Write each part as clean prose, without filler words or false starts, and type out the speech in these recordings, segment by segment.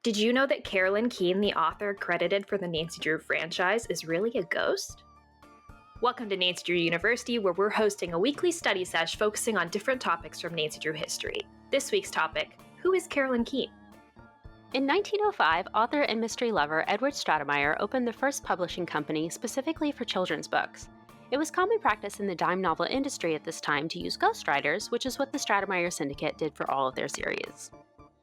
Did you know that Carolyn Keene, the author credited for the Nancy Drew franchise, is really a ghost? Welcome to Nancy Drew University, where we're hosting a weekly study sesh focusing on different topics from Nancy Drew history. This week's topic, who is Carolyn Keene? In 1905, author and mystery lover Edward Stratemeyer opened the first publishing company specifically for children's books. It was common practice in the dime novel industry at this time to use ghostwriters, which is what the Stratemeyer Syndicate did for all of their series.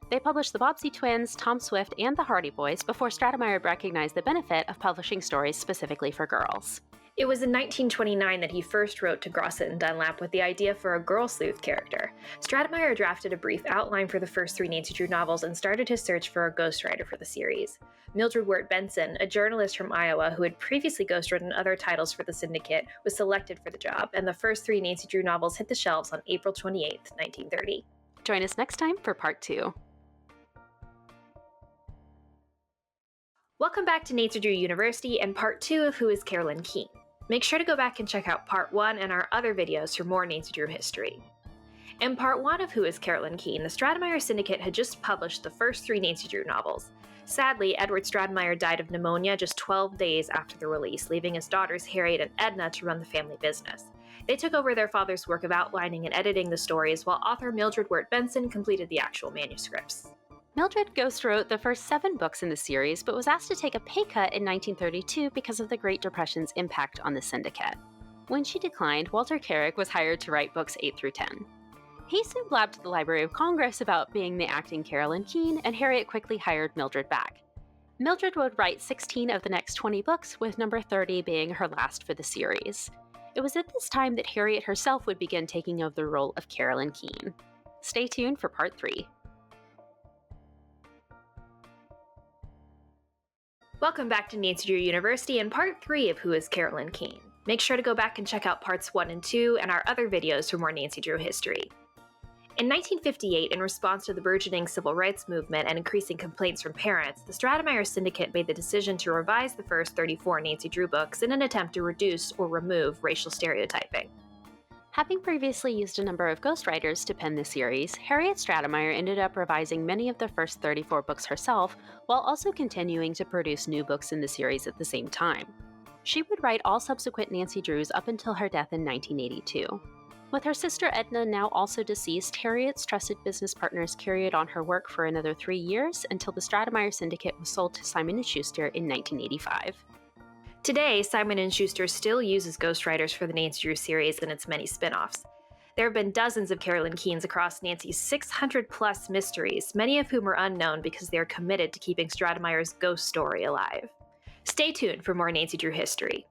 They published the Bobbsey Twins, Tom Swift, and the Hardy Boys before Stratemeyer recognized the benefit of publishing stories specifically for girls. It was in 1929 that he first wrote to Grosset and Dunlap with the idea for a girl sleuth character. Stratemeyer drafted a brief outline for the first 3 Nancy Drew novels and started his search for a ghostwriter for the series. Mildred Wirt Benson, a journalist from Iowa who had previously ghostwritten other titles for the Syndicate, was selected for the job, and the first 3 Nancy Drew novels hit the shelves on April 28, 1930. Join us next time for Part 2. Welcome back to Nancy Drew University and Part 2 of Who is Carolyn Keene. Make sure to go back and check out Part 1 and our other videos for more Nancy Drew history. In Part 1 of Who is Carolyn Keene, the Stratemeyer Syndicate had just published the first 3 Nancy Drew novels. Sadly, Edward Stratemeyer died of pneumonia just 12 days after the release, leaving his daughters Harriet and Edna to run the family business. They took over their father's work of outlining and editing the stories, while author Mildred Wirt Benson completed the actual manuscripts. Mildred ghostwrote the first 7 books in the series, but was asked to take a pay cut in 1932 because of the Great Depression's impact on the syndicate. When she declined, Walter Carrick was hired to write books 8 through 10. He soon blabbed to the Library of Congress about being the acting Carolyn Keene, and Harriet quickly hired Mildred back. Mildred would write 16 of the next 20 books, with number 30 being her last for the series. It was at this time that Harriet herself would begin taking over the role of Carolyn Keene. Stay tuned for Part 3. Welcome back to Nancy Drew University and Part 3 of Who is Carolyn Keene. Make sure to go back and check out Parts 1 and 2 and our other videos for more Nancy Drew history. In 1958, in response to the burgeoning civil rights movement and increasing complaints from parents, the Stratemeyer Syndicate made the decision to revise the first 34 Nancy Drew books in an attempt to reduce or remove racial stereotyping. Having previously used a number of ghostwriters to pen the series, Harriet Stratemeyer ended up revising many of the first 34 books herself, while also continuing to produce new books in the series at the same time. She would write all subsequent Nancy Drews up until her death in 1982. With her sister Edna now also deceased, Harriet's trusted business partners carried on her work for another 3 years until the Stratemeyer Syndicate was sold to Simon & Schuster in 1985. Today, Simon & Schuster still uses ghostwriters for the Nancy Drew series and its many spin-offs. There have been dozens of Carolyn Keenes across Nancy's 600-plus mysteries, many of whom are unknown because they are committed to keeping Stratemeyer's ghost story alive. Stay tuned for more Nancy Drew history.